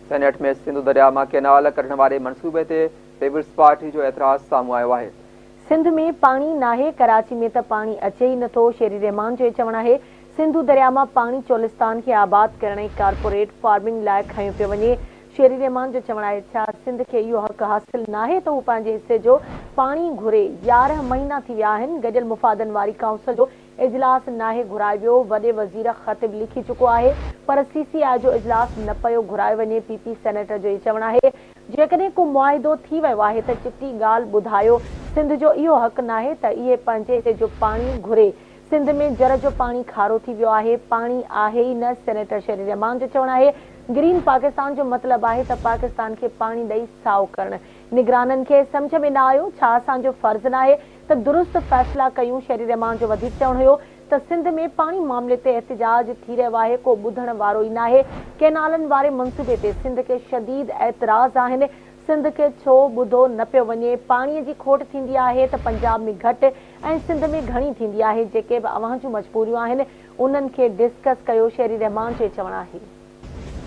Senate में सिंधु दरिया मां केनाल कढण वारे मंसूबे ते पीपल्स पार्टी जो एतराज़ साम्हूं आयो आहे। सिंध में पानी नाहे, कराची में त पानी अचे ई नथो। शेरी रहमान जो चवण आहे सिंधु दरिया मां पानी चोलिस्तान के आबाद करण कारपोरेट फार्मिंग लाइ खयो पियो वञे। शेरी रहमान जो चवण आहे छा सिंध के इहो हक़ हासिल नाहे त हू पंहिंजे हिसे जो पानी घुरे। 11 महीना थी विया आहिनि गॾियल मुफ़ादन वारी काउंसिल जो इजलास नाहे घुराए वियो। वॾे वज़ीर ख़त बि लिखी चुको आहे पर CCI जो इजलास न पियो घुराए वञे। PP सेनेटर जो चवण आहे जेकॾहिं को मुआइदो थी वियो आहे त चिटी ॻाल्हि ॿुधायो। सिंध जो इहो हक़ नाहे त इहे पंहिंजे हिसे जो पानी घुरे। सिंध में जर जो पानी खारो थी वियो आहे, पानी आहे ई न। सेनेटर शेरी रहमान जो चवण आहे ग्रीन पाकिस्तान जो मतलब आहे त पाकिस्तान के पानी ॾेई साओ करण। निगराननि खे सम्झ में न आयो छा असांजो फर्ज़ न आहे त दुरुस्त फ़ैसिला कयूं। शेरी रहमान जो वधीक चवण हुयो त सिंध में पानी मामले ते एहतिजाज थी रहियो आहे, को ॿुधण वारो ई नाहे। केनालनि वारे मंसूबे ते सिंध के शदीद एतराज़ आहिनि। सिंध के छो ॿुधो न पियो वञे। पाणीअ जी खोट थींदी आहे त पंजाब में घटि ऐं सिंध में घणी थींदी आहे। जेके बि अवां जूं मजबूरियूं आहिनि उन्हनि खे डिस्कस कयो। शेरी रहमान जो चवण आहे।